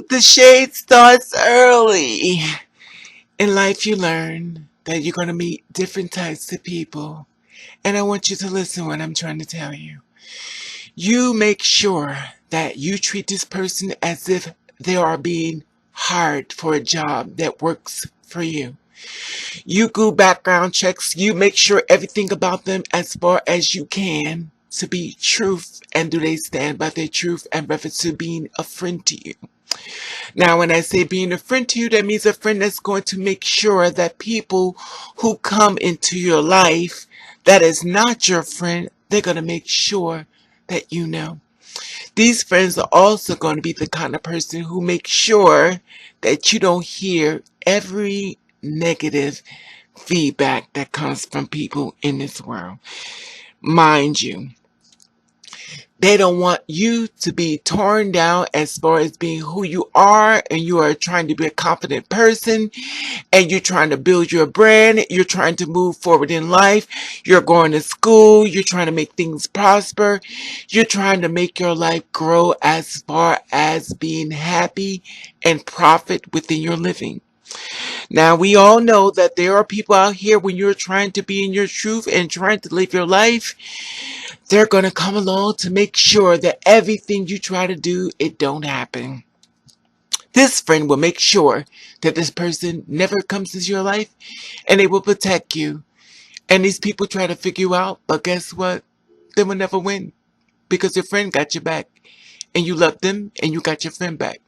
The shade starts early. In life, you learn that you're going to meet different types of people. And I want you to listen what I'm trying to tell you. You make sure that you treat this person as if they are being hired for a job that works for you. You do background checks. You make sure everything about them as far as you can to be truth, and do they stand by their truth and reference to being a friend to you. Now, when I say being a friend to you, that means a friend that's going to make sure that people who come into your life that is not your friend, they're going to make sure that you know. These friends are also going to be the kind of person who make sure that you don't hear every negative feedback that comes from people in this world. Mind you, they don't want you to be torn down as far as being who you are, and you are trying to be a confident person, and you're trying to build your brand. You're trying to move forward in life. You're going to school. You're trying to make things prosper. You're trying to make your life grow as far as being happy and profit within your living. Now, we all know that there are people out here when you're trying to be in your truth and trying to live your life, they're going to come along to make sure that everything you try to do, it don't happen. This friend will make sure that this person never comes into your life, and they will protect you. And these people try to figure you out, but guess what? They will never win because your friend got your back. And you love them, and you got your friend back.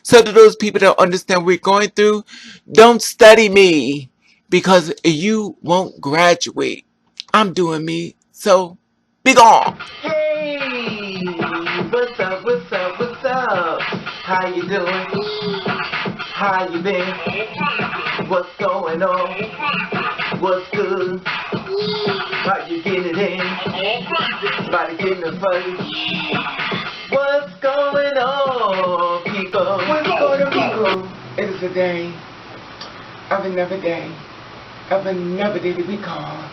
So to those people that understand what we're going through, don't study me because you won't graduate. I'm doing me, so be gone. Hey, what's up, what's up, what's up? How you doing? How you been? What's going on? What's good? How you getting it in? Body getting it funny? What's going on, people? What's going on, people? It is a day of another day that we call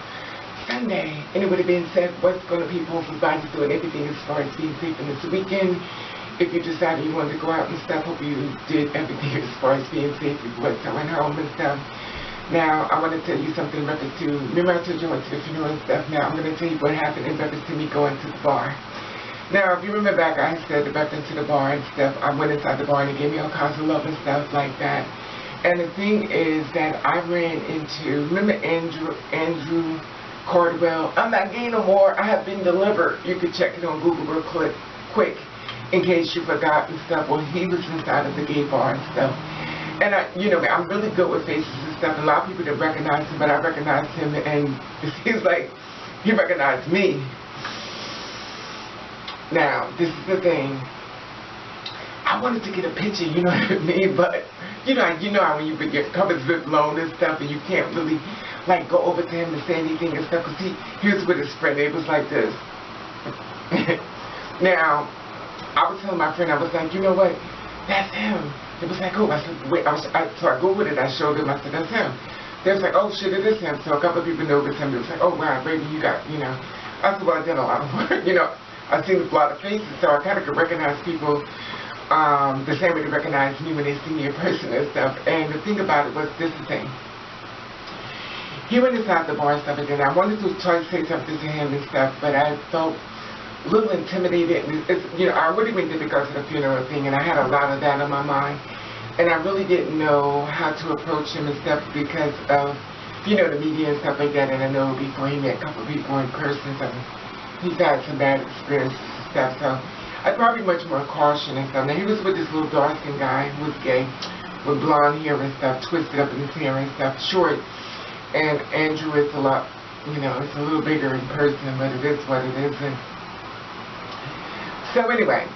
Sunday. And it would have been said, what's going to be Paul's body doing everything as far as being safe in this weekend. If you decided you wanted to go out and stuff, hope you did everything as far as being safe. You went home and stuff. Now, I want to tell you something in reference to, remember I told you I went to the funeral and stuff. Now, I'm going to tell you what happened in reference to me going to the bar. Now, if you remember back, I said about into the bar and stuff. I went inside the bar and they gave me all kinds of love and stuff like that. And the thing is that I ran into, remember Andrew Cardwell? I'm not gay no more. I have been delivered. You can check it on Google real quick in case you forgot and stuff. Well, he was inside of the gay bar and stuff. And I'm really good with faces and stuff. And a lot of people didn't recognize him, but I recognized him, and it seems like he recognized me. Now, this is the thing. I wanted to get a picture, you know what I mean? But you know how when you get covered with loan and stuff, and you can't really like go over to him and say anything and stuff, because he was with his friend. It was like this. Now, I was telling my friend, I was like, you know what? That's him. It was like, oh, I said, wait. So I Googled it. I showed them. I said, that's him. They was like, oh shit, it is him. So a couple of people know it's him. It was like, oh wow, baby, you got, I said, well, I did a lot of work, I've seen a lot of faces, so I kind of could recognize people the same way they recognize me when they see me in person and stuff. And the thing about it was, this is the thing. He went inside the bar and stuff, and then I wanted to try to say something to him and stuff, but I felt a little intimidated. And I really went there because of the funeral thing, and I had a lot of that on my mind. And I really didn't know how to approach him and stuff because of, the media and stuff like that. And I know before he met a couple of people in person, so he's had some bad experiences and stuff, so I'd probably much more caution and stuff. Now, he was with this little dark-skinned guy who was gay, with blonde hair and stuff, twisted up in his hair and stuff, short. And Andrew is a lot, it's a little bigger in person, but it is what it is. And so anyway,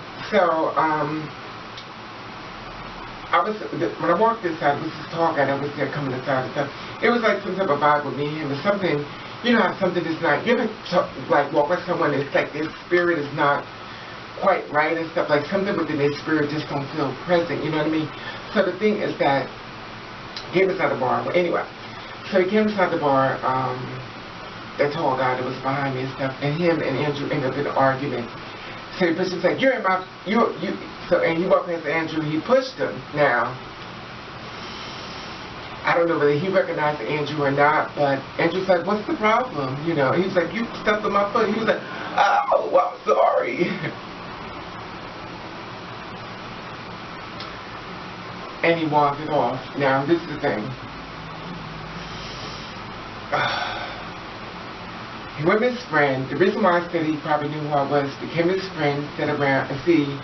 when I walked inside, it was this tall guy that was there coming inside and stuff. It was like some type of vibe with me and him, or something. You know how something is not, you ever walk with someone that's like their spirit is not quite right and stuff, like something within their spirit just don't feel present, you know what I mean? So the thing is that he came inside the bar, well, anyway, so he came inside the bar, that tall guy that was behind me and stuff, and him and Andrew ended up in an argument. So the person's like, So, and he walked past Andrew, he pushed him. Now, I don't know whether he recognized Andrew or not, but Andrew's like, what's the problem? You know, he was like, you stepped on my foot. He was like, oh, I'm sorry. And he walked it off. Now, this is the thing. He went with his friend. The reason why I said he probably knew who I was, became his friend, sat around and see,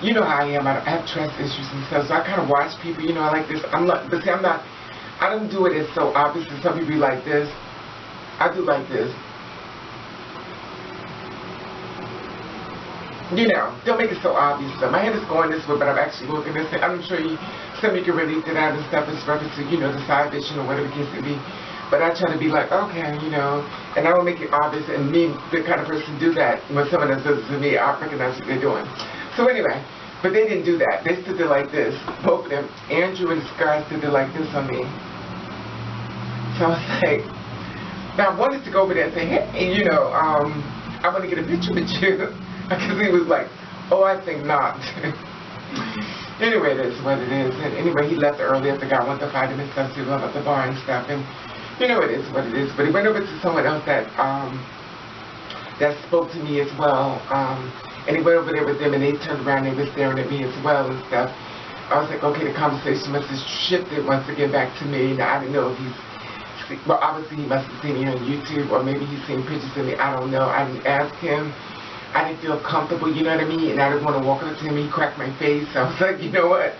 you know how I am. I have trust issues and stuff, so I kind of watch people, you know, I like this. I'm not, but see, I don't do it as so obvious as some people like this. I do like this. You know, don't make it so obvious. So my head is going this way, but I'm actually looking this way. I'm sure some of you can relate to that and stuff as reference to, you know, the side vision or whatever it gets to be. But I try to be like, okay, you know, and I will make it obvious, and me, the kind of person do that. When someone else does it to me, I recognize what they're doing. So anyway, but they didn't do that. They stood there like this. Both of them, Andrew and Sky, stood there like this on me. So I was like, now I wanted to go over there and say, hey, you know, I want to get a picture with you. Because he was like, oh, I think not. Anyway, that's what it is. And anyway, he left early. I think I went to find him and stuff, so he went up the bar and stuff. And you know, it is what it is. But he went over to someone else that spoke to me as well. And he went over there with them, and they turned around and they were staring at me as well and stuff. I was like, okay, the conversation must have shifted once again back to me. Now, I didn't know if well, obviously he must have seen me on YouTube, or maybe he's seen pictures of me. I don't know. I didn't ask him. I didn't feel comfortable, you know what I mean? And I didn't want to walk up to him. He cracked my face. I was like, you know what?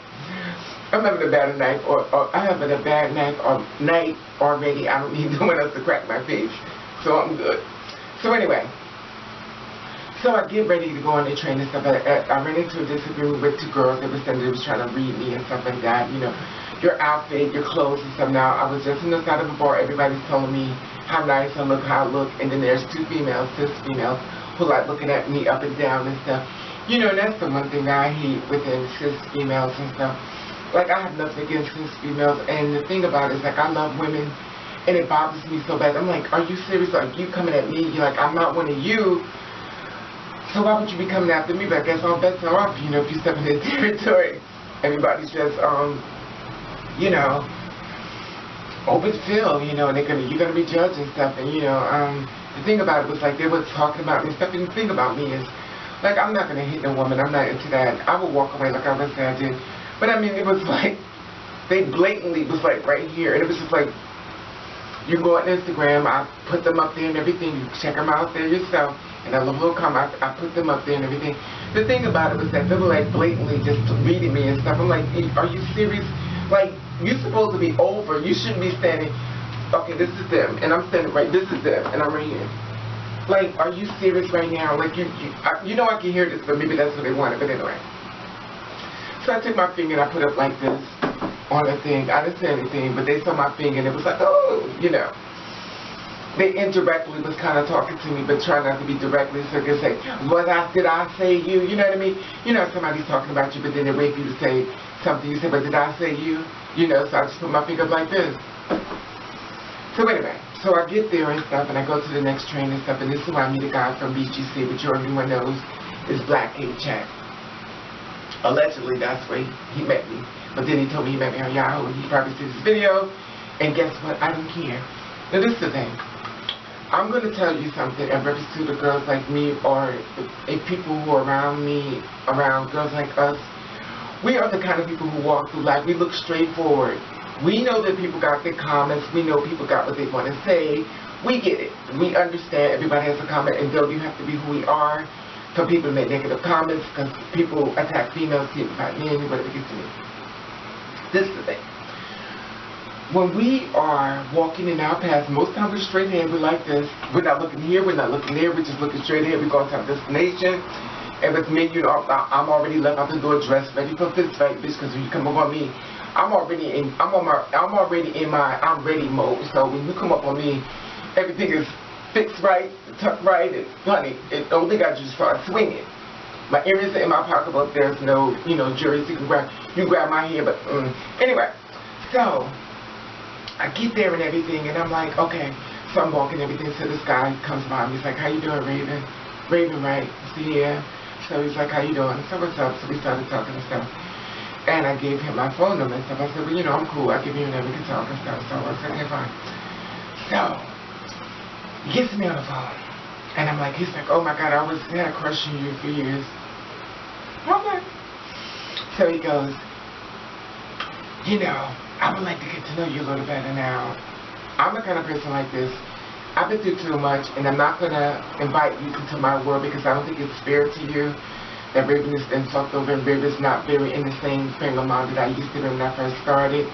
I'm having a bad night, or I'm having a bad night already. I don't need no one else to crack my face, so I'm good. So anyway, so I get ready to go on the train and stuff. I ran into a disagreement with two girls that were saying they was trying to read me and stuff like that. You know, your outfit, your clothes and stuff. Now I was just on the side of a bar. Everybody's telling me how nice I look, how I look, and then there's two females, cis females, who like looking at me up and down and stuff. You know, and that's the one thing that I hate within cis females and stuff. Like, I have nothing against cis females, and the thing about it is, like, I love women, and it bothers me so bad. I'm like, are you serious? Like, you coming at me? You're like, I'm not one of you, so why would you be coming after me? But I guess all bets are off, you know, if you step in their territory. Everybody's just, you know, open field, you know, and you're gonna be judged and stuff, and, you know, the thing about it was, like, they were talking about me and stuff, and the thing about me is, like, I'm not gonna hit no woman. I'm not into that. I will walk away like I was saying I did. But I mean, it was like, they blatantly was like right here, and it was just like, you go on Instagram, I put them up there and everything, you check them out there yourself, and I love little comment, I put them up there and everything. The thing about it was that they were like blatantly just reading me and stuff. I'm like, are you serious? Like, you're supposed to be over, you shouldn't be standing, okay, this is them, and I'm standing right, this is them, and I'm right here. Like, are you serious right now? Like, you know I can hear this, but maybe that's what they wanted, but anyway. So I took my finger and I put it like this on the thing. I didn't say anything, but they saw my finger and it was like, oh, you know. They indirectly was kind of talking to me, but trying not to be directly, so they could say, did I say you? You know what I mean? You know, somebody's talking about you, but then they wait for you to say something. You say, but did I say you? You know, so I just put my finger up like this. So anyway, so I get there and stuff, and I go to the next train and stuff, and this is where I meet a guy from BGC, which everyone knows is Black King Chat. Allegedly, that's where he met me. But then he told me he met me on Yahoo, and he probably sees this video, and guess what? I don't care. Now, this is the thing. I'm going to tell you something in reference to the girls like me, or people who are around me, around girls like us. We are the kind of people who walk through life. We look straight forward. We know that people got their comments. We know people got what they want to say. We get it. We understand everybody has a comment, and though you have to be who we are. Some people make negative comments because people attack females, people attack men, whatever it gets to me. This is the thing. When we are walking in our path, most times we're straight ahead, we're like this. We're not looking here, we're not looking there, we're just looking straight ahead. We're going to our destination. And with me, you know, I'm already left out the door dressed, ready for fist fight, bitch, because when you come up on me, I'm already in my I'm ready mode. So when you come up on me, everything is fixed right, tucked right, and honey, the only thing I just start swinging. My earrings are in my pocketbook. There's no, you know, jewelry, so you grab my hair, but anyway. So I get there and everything, and I'm like, okay. So I'm walking everything. So this guy comes by me. He's like, how you doing, Raven? Raven, right? I said, yeah. So he's like, how you doing? So what's up? So we started talking and stuff. And I gave him my phone number and stuff. I said, well, you know, I'm cool. I'll give you your number. We can talk and stuff. So I said, okay, fine. So he gets me on the phone. And I'm like, he's like, oh my God, I had a crush on you for years. Okay. So he goes, you know, I would like to get to know you a little better now. I'm the kind of person like this. I've been through too much, and I'm not going to invite you into my world because I don't think it's fair to you that Raven has been fucked over and Raven's not very in the same frame of mind that I used to be when I first started.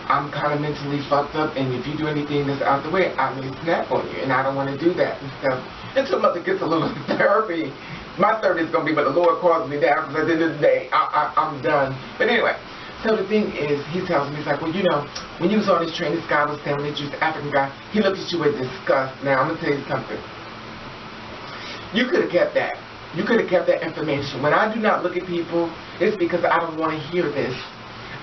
I'm kind of mentally fucked up, and if you do anything that's out the way, I may snap on you, and I don't want to do that and stuff. Until Mother gets a little therapy. My therapy is going to be when the Lord calls me down, because at the end of the day, I'm done. But anyway, so the thing is, he tells me, he's like, well, you know, when you was on this train, this guy was telling me that you was an African guy. He looked at you with disgust. Now, I'm going to tell you something. You could have kept that. You could have kept that information. When I do not look at people, it's because I don't want to hear this.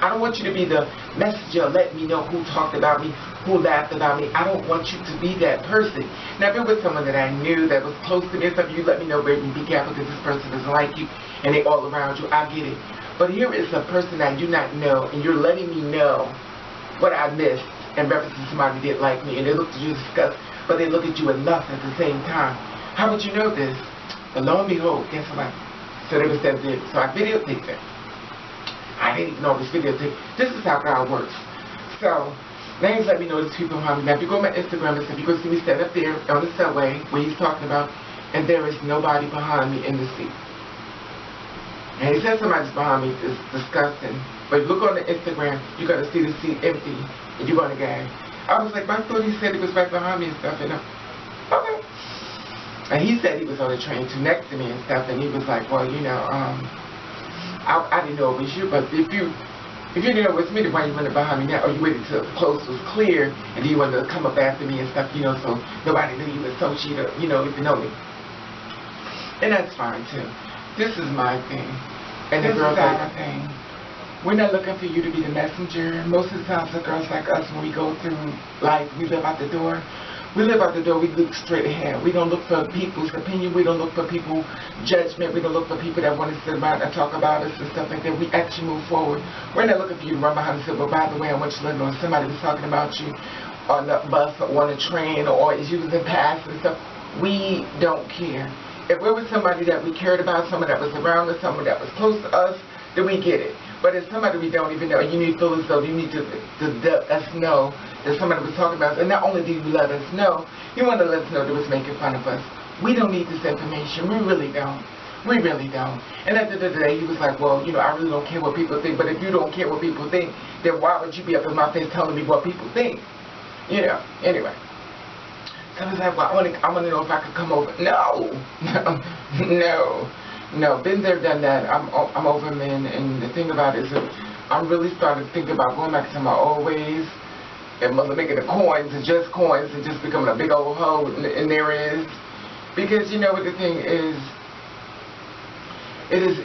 I don't want you to be the messenger, let me know who talked about me, who laughed about me. I don't want you to be that person. Now, if it was someone that I knew that was close to me, if you let me know, baby, be careful because this person doesn't like you and they all around you, I get it. But here is a person I do not know, and you're letting me know what I missed in reference to somebody that didn't like me, and they look at you disgust, but they look at you with lust at the same time. How would you know this? But lo and behold, guess what? So there was that video. So I videotaped it. I didn't even know this videotape. This is how God works. So, now he's let me know there's people behind me. Now, if you go on my Instagram and stuff, you're going to see me stand up there on the subway where he's talking about, and there is nobody behind me in the seat. And he said somebody's behind me. It's disgusting. But if you look on the Instagram, you're going to see the seat empty, and you're going to gag. I was like, I thought he said he was right behind me and stuff. And okay. And he said he was on the train too next to me and stuff, and he was like, well, you know, I didn't know it was you, but if you didn't know it was me, then why you went behind me now? Or you waited till the close was clear, and then you wanted to come up after me and stuff, you know, so nobody knew you was associated, you know, if you know me. And that's fine, too. This is my thing. And the girls like my thing. We're not looking for you to be the messenger. Most of the times, the girls like us, when we go through life, we live out the door. We live out the door, we look straight ahead. We don't look for people's opinion. We don't look for people's judgment. We don't look for people that want to sit around and talk about us and stuff like that. We actually move forward. We're not looking for you to run behind and say, well, by the way, I want you to let know somebody was talking about you on the bus or on the train or as you was in pass and stuff. We don't care. If we were somebody that we cared about, someone that was around us, someone that was close to us, then we get it. But if somebody we don't even know, you need to feel as though you need to let us know that somebody was talking about us. And not only do you let us know, you want to let us know that was making fun of us. We don't need this information. We really don't. We really don't. And at the end of the day, he was like, well, you know, I really don't care what people think. But if you don't care what people think, then why would you be up in my face telling me what people think? You know, anyway. So I was like, well, I want to know if I could come over. No. No, been there, done that. I'm over men, and the thing about it is that I'm really starting to think about going back to my old ways and making the coins and just becoming a big old hoe, and there is. Because, you know what the thing is,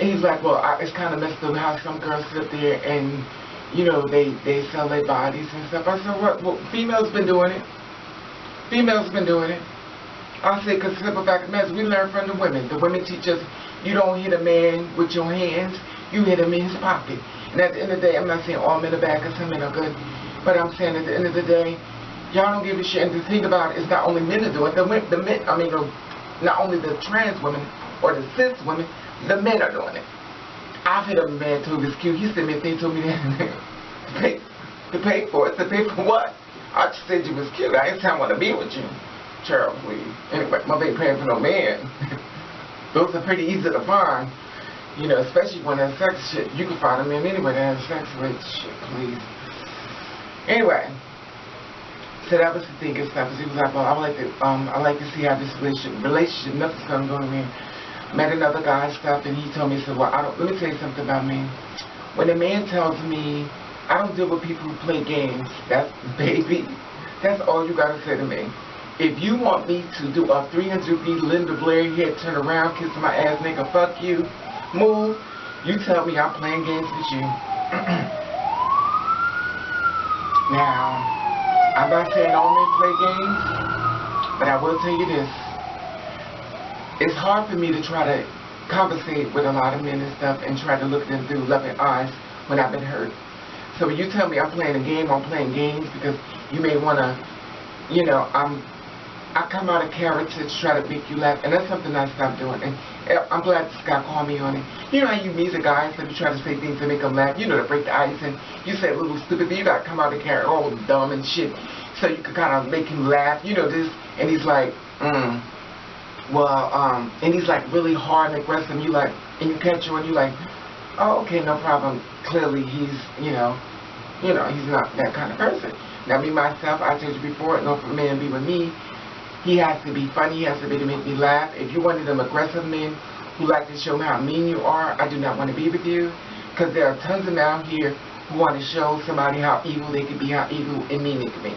he's like, well, it's kind of messed up how some girls sit there and, you know, they sell their bodies and stuff. I said, what? Well, females been doing it. Females been doing it. I say, because simple fact of the matter is, we learn from the women. The women teach us, you don't hit a man with your hands, you hit him in his pocket. And at the end of the day, I'm not saying all men are bad because some men are good, but I'm saying at the end of the day, y'all don't give a shit. And the thing about it is not only men are doing it, the men, not only the trans women or the cis women, the men are doing it. I've hit a man told his cute. He sent me a thing, told me that to pay for it. To pay for what? I just said you was cute. I ain't saying I want to be with you. Charles, please. Anyway, my baby paying for no man. Those are pretty easy to find. You know, especially when there's sex shit. You can find a man anyway that has sex with shit, please. Anyway. So that was the thing and stuff. He was like, well, I like to see how this relationship, nothing's gonna go in. Met another guy and stuff, and he told me, he said, well, let me tell you something about me. When a man tells me, I don't deal with people who play games, that's, baby, that's all you gotta say to me. If you want me to do a 300-beat Linda Blair head, turn around, kiss my ass, nigga, fuck you, move, you tell me I'm playing games with you. Now, I'm not saying all men play games, but I will tell you this. It's hard for me to try to conversate with a lot of men and stuff and try to look at them through loving eyes when I've been hurt. So when you tell me I'm playing a game, I'm playing games because you may want to, you know, I come out of character to try to make you laugh, and that's something I stopped doing. And I'm glad this guy called me on it. You know how you meet a guy, so you try to say things to make him laugh, you know, to break the ice, and you say a little stupid thing, you got to come out of character all dumb and shit, so you can kind of make him laugh, you know, this, and he's like, and he's like really hard and aggressive, and you like, and you catch on, you like, oh, okay, no problem. Clearly he's, you know, he's not that kind of person. Now me, myself, I told you before, in order for a man to be with me, he has to be funny, he has to be to make me laugh. If you're one of them aggressive men who like to show how mean you are, I do not want to be with you. Because there are tons of men out here who want to show somebody how evil they can be, how evil and mean they can be.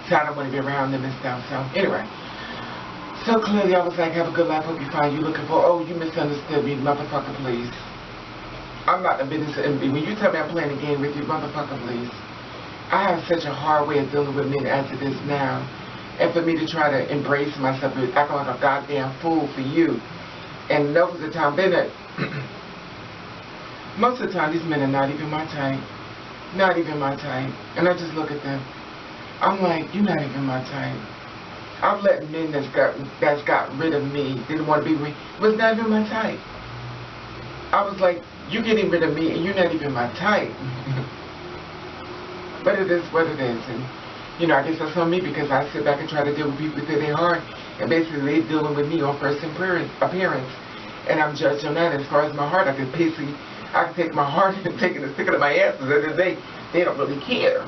So I don't want to be around them and stuff. So anyway. So clearly I was like, have a good life, hope you find you looking for, oh, you misunderstood me, motherfucker, please. I'm not in the business of envy. When you tell me I'm playing a game with you, motherfucker, please. I have such a hard way of dealing with men as it is now. And for me to try to embrace myself and act like a goddamn fool for you. And most of the time, most of the time, these men are not even my type. Not even my type. And I just look at them. I'm like, you're not even my type. I've let men that's got rid of me, didn't want to be with me, was not even my type. I was like, you're getting rid of me and you're not even my type. But it is what it is. And, you know, I guess that's on me because I sit back and try to deal with people through their heart. And basically they're dealing with me on first appearance. And I'm judged on that. As far as my heart, I can take my heart and stick it in my ass. At the end of the day, they don't really care.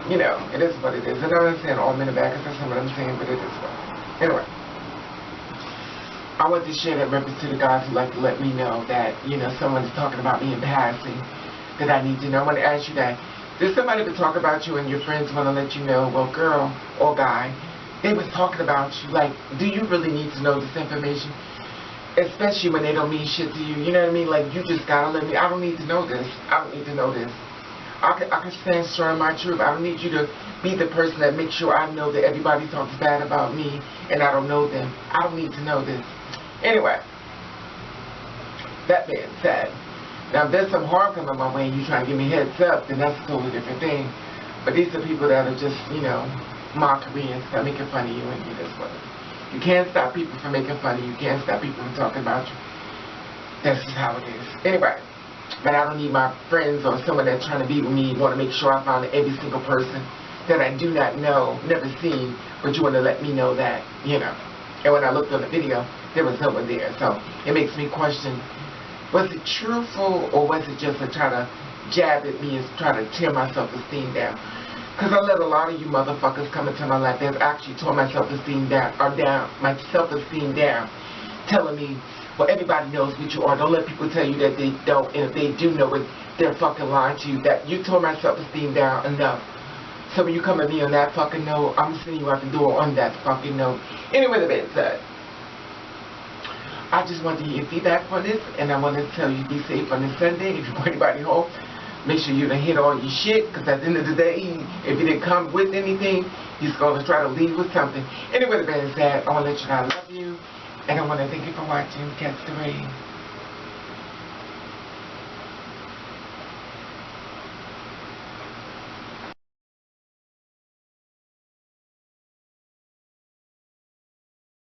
You know, it is what it is. And I'm not saying all men are bad, because that's not what I'm saying, but it is what it is. Anyway, I want to share that reference to the guys who like to let me know that, you know, someone is talking about me in passing that I need to know. I want to ask you that. Does somebody ever talk about you and your friends want to let you know, well, girl or guy, they was talking about you. Like, do you really need to know this information? Especially when they don't mean shit to you. You know what I mean? Like, you just got to let me, I don't need to know this. I don't need to know this. I can stand strong in my truth. I don't need you to be the person that makes sure I know that everybody talks bad about me and I don't know them. I don't need to know this. Anyway, that being said, now if there's some harm coming my way and you trying to give me heads up, then that's a totally different thing. But these are people that are just, you know, mockery and stuff, making fun of you and you this way. You can't stop people from making fun of you. You can't stop people from talking about you. That's just how it is. Anyway. But I don't need my friends or someone that's trying to be with me want to make sure I find every single person that I do not know, never seen, but you want to let me know that, you know. And when I looked on the video, there was no one there. So it makes me question, was it truthful or was it just to try to jab at me and try to tear my self-esteem down? Because I let a lot of you motherfuckers come into my life that actually tore my self-esteem down, my self-esteem down, telling me, well, everybody knows what you are. Don't let people tell you that they don't. And if they do know it, they're fucking lying to you. That you tore my self-esteem down enough. So when you come at me on that fucking note, I'm sending you out the door on that fucking note. Anyway, the being said, I just want to get your feedback on this. And I want to tell you, be safe on this Sunday. If you want anybody home, make sure you done hit all your shit. Because at the end of the day, if you didn't come with anything, he's going to try to leave with something. Anyway, the being said, I want to let you know I love you. And I want to thank you for watching Catch the Rain.